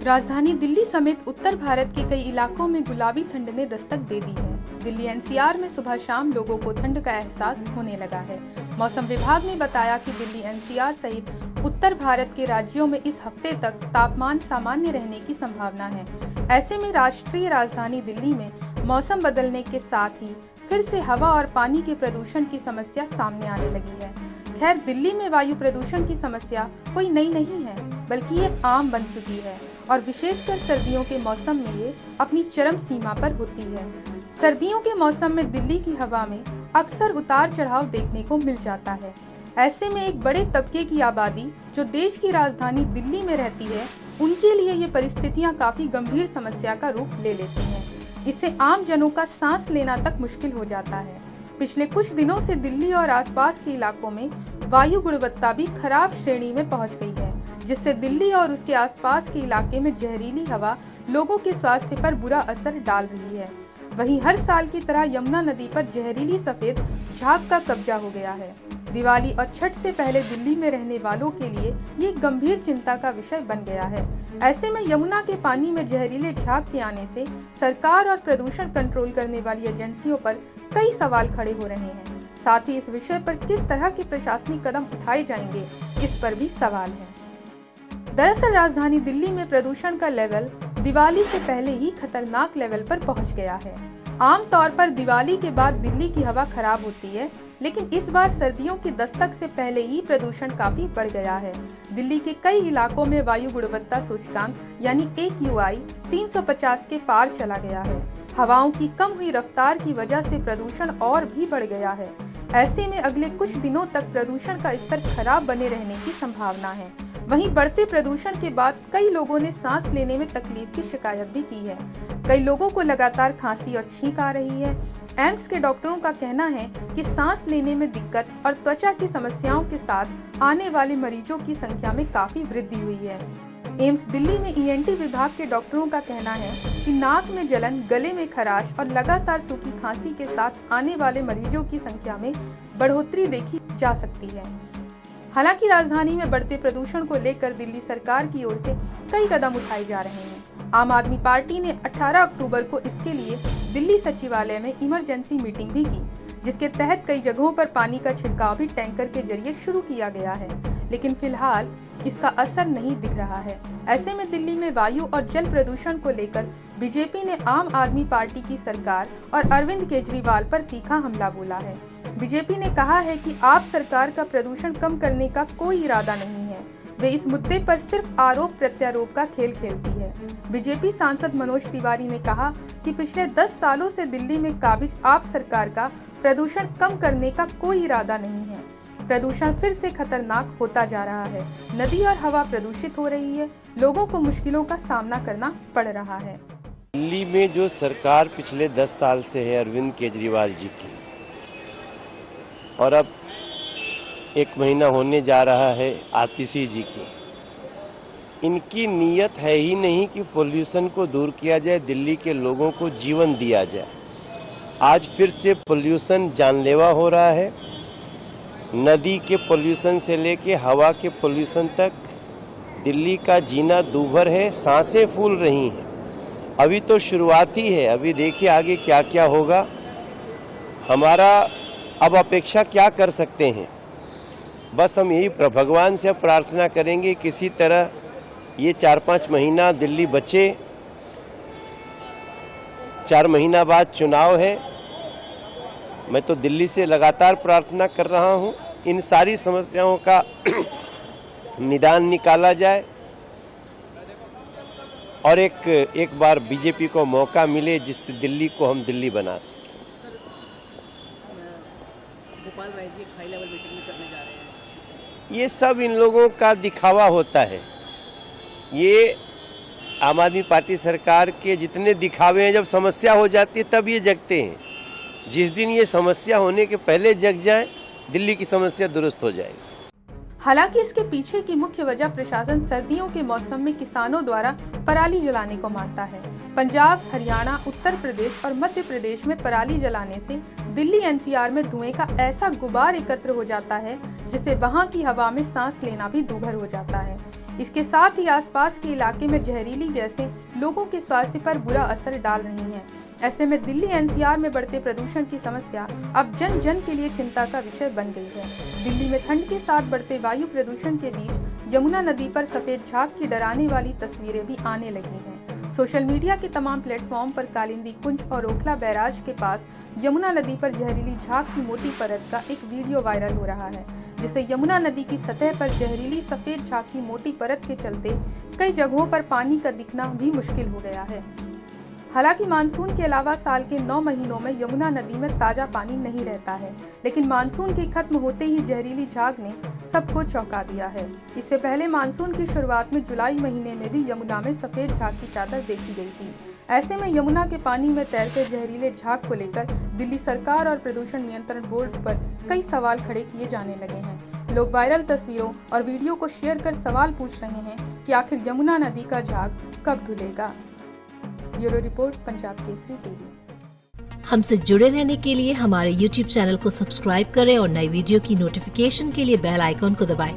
राजधानी दिल्ली समेत उत्तर भारत के कई इलाकों में गुलाबी ठंड ने दस्तक दे दी है। दिल्ली एनसीआर में सुबह शाम लोगों को ठंड का एहसास होने लगा है। मौसम विभाग ने बताया कि दिल्ली एनसीआर सहित उत्तर भारत के राज्यों में इस हफ्ते तक तापमान सामान्य रहने की संभावना है। ऐसे में राष्ट्रीय राजधानी दिल्ली में मौसम बदलने के साथ ही फिर से हवा और पानी के प्रदूषण की समस्या सामने आने लगी है। खैर, दिल्ली में वायु प्रदूषण की समस्या कोई नई नहीं है, बल्कि ये आम बन चुकी है और विशेषकर सर्दियों के मौसम में ये अपनी चरम सीमा पर होती है। सर्दियों के मौसम में दिल्ली की हवा में अक्सर उतार चढ़ाव देखने को मिल जाता है। ऐसे में एक बड़े तबके की आबादी जो देश की राजधानी दिल्ली में रहती है, उनके लिए ये परिस्थितियां काफी गंभीर समस्या का रूप ले लेती हैं। इससे आम जनों का सांस लेना तक मुश्किल हो जाता है। पिछले कुछ दिनों से दिल्ली और आसपास के इलाकों में वायु गुणवत्ता भी खराब श्रेणी में पहुंच गई है, जिससे दिल्ली और उसके आसपास के इलाके में जहरीली हवा लोगों के स्वास्थ्य पर बुरा असर डाल रही है। वहीं हर साल की तरह यमुना नदी पर जहरीली सफेद झाग का कब्जा हो गया है। दिवाली और छठ से पहले दिल्ली में रहने वालों के लिए ये गंभीर चिंता का विषय बन गया है। ऐसे में यमुना के पानी में जहरीले झाग के आने से सरकार और प्रदूषण कंट्रोल करने वाली एजेंसियों पर कई सवाल खड़े हो रहे हैं। साथ ही इस विषय पर किस तरह के प्रशासनिक कदम उठाए जाएंगे, इस पर भी सवाल है। दरअसल राजधानी दिल्ली में प्रदूषण का लेवल दिवाली से पहले ही खतरनाक लेवल पर पहुंच गया है। आमतौर पर दिवाली के बाद दिल्ली की हवा खराब होती है, लेकिन इस बार सर्दियों की दस्तक से पहले ही प्रदूषण काफी बढ़ गया है। दिल्ली के कई इलाकों में वायु गुणवत्ता सूचकांक यानी AQI 350 के पार चला गया है। हवाओं की कम हुई रफ्तार की वजह से प्रदूषण और भी बढ़ गया है। ऐसे में अगले कुछ दिनों तक प्रदूषण का स्तर खराब बने रहने की संभावना है। वहीं बढ़ते प्रदूषण के बाद कई लोगों ने सांस लेने में तकलीफ की शिकायत भी की है। कई लोगों को लगातार खांसी और छींक आ रही है। एम्स के डॉक्टरों का कहना है कि सांस लेने में दिक्कत और त्वचा की समस्याओं के साथ आने वाले मरीजों की संख्या में काफी वृद्धि हुई है। एम्स दिल्ली में ENT विभाग के डॉक्टरों का कहना है कि नाक में जलन, गले में खराश और लगातार सूखी खांसी के साथ आने वाले मरीजों की संख्या में बढ़ोतरी देखी जा सकती है। हालांकि राजधानी में बढ़ते प्रदूषण को लेकर दिल्ली सरकार की ओर से कई कदम उठाए जा रहे हैं। आम आदमी पार्टी ने 18 अक्टूबर को इसके लिए दिल्ली सचिवालय में इमरजेंसी मीटिंग भी की, जिसके तहत कई जगहों पर पानी का छिड़काव भी टैंकर के जरिए शुरू किया गया है, लेकिन फिलहाल इसका असर नहीं दिख रहा है। ऐसे में दिल्ली में वायु और जल प्रदूषण को लेकर बीजेपी ने आम आदमी पार्टी की सरकार और अरविंद केजरीवाल पर तीखा हमला बोला है। बीजेपी ने कहा है कि आप सरकार का प्रदूषण कम करने का कोई इरादा नहीं है। वे इस मुद्दे पर सिर्फ आरोप प्रत्यारोप का खेल खेलती है। बीजेपी सांसद मनोज तिवारी ने कहा कि पिछले 10 सालों से दिल्ली में काबिज आप सरकार का प्रदूषण कम करने का कोई इरादा नहीं है। प्रदूषण फिर से खतरनाक होता जा रहा है। नदी और हवा प्रदूषित हो रही है। लोगों को मुश्किलों का सामना करना पड़ रहा है। दिल्ली में जो सरकार पिछले 10 साल से है अरविंद केजरीवाल जी की, और अब 1 महीना होने जा रहा है आतिशी जी की, इनकी नीयत है ही नहीं कि पोल्यूशन को दूर किया जाए, दिल्ली के लोगों को जीवन दिया जाए। आज फिर से पोल्यूशन जानलेवा हो रहा है। नदी के पोल्यूशन से लेके हवा के पोल्यूशन तक दिल्ली का जीना दूभर है, सांसें फूल रही हैं। अभी तो शुरुआत ही है, अभी देखिए आगे क्या क्या होगा। हमारा अब अपेक्षा क्या कर सकते हैं, बस हम यही भगवान से प्रार्थना करेंगे किसी तरह ये 4-5 महीना दिल्ली बचे। 4 महीना बाद चुनाव है। मैं तो दिल्ली से लगातार प्रार्थना कर रहा हूं, इन सारी समस्याओं का निदान निकाला जाए और एक बार बीजेपी को मौका मिले जिससे दिल्ली को हम दिल्ली बना सकें। Gopal Rai ji high level meeting करने जा रहे हैं। ये सब इन लोगों का दिखावा होता है। ये आम आदमी पार्टी सरकार के जितने दिखावे हैं, जब समस्या हो जाती है तब ये जगते हैं। जिस दिन ये समस्या होने के पहले जग जाए, दिल्ली की समस्या दुरुस्त हो जाएगी। हालांकि इसके पीछे की मुख्य वजह प्रशासन सर्दियों के मौसम में किसानों द्वारा पराली जलाने को मानता है। पंजाब, हरियाणा, उत्तर प्रदेश और मध्य प्रदेश में पराली जलाने से दिल्ली NCR में धुएं का ऐसा गुबार एकत्र हो जाता है जिससे वहां की हवा में सांस लेना भी दूभर हो जाता है। इसके साथ ही आसपास के इलाके में जहरीली गैसें लोगों के स्वास्थ्य पर बुरा असर डाल रही हैं। ऐसे में दिल्ली एनसीआर में बढ़ते प्रदूषण की समस्या अब जन जन के लिए चिंता का विषय बन गई है। दिल्ली में ठंड के साथ बढ़ते वायु प्रदूषण के बीच यमुना नदी पर सफेद झाग की डराने वाली तस्वीरें भी आने लगी हैं। सोशल मीडिया के तमाम प्लेटफॉर्म पर कालिंदी कुंज और ओखला बैराज के पास यमुना नदी पर जहरीली झाग की मोटी परत का एक वीडियो वायरल हो रहा है, जिससे यमुना नदी की सतह पर जहरीली सफेद झाग की मोटी परत के चलते कई जगहों पर पानी का दिखना भी मुश्किल हो गया है। हालांकि मानसून के अलावा साल के 9 महीनों में यमुना नदी में ताजा पानी नहीं रहता है, लेकिन मानसून के खत्म होते ही जहरीली झाग ने सबको चौंका दिया है। इससे पहले मानसून की शुरुआत में जुलाई महीने में भी यमुना में सफेद झाग की चादर देखी गई थी। ऐसे में यमुना के पानी में तैरते जहरीले झाग को लेकर दिल्ली सरकार और प्रदूषण नियंत्रण बोर्ड पर कई सवाल खड़े किए जाने लगे हैं। लोग वायरल तस्वीरों और वीडियो को शेयर कर सवाल पूछ रहे हैं कि आखिर यमुना नदी का झाग कब धुलेगा। Bureau report, Punjab Kesari TV. हमसे जुड़े रहने के लिए हमारे YouTube चैनल को सब्सक्राइब करें और नई वीडियो की नोटिफिकेशन के लिए बेल आइकॉन को दबाएं।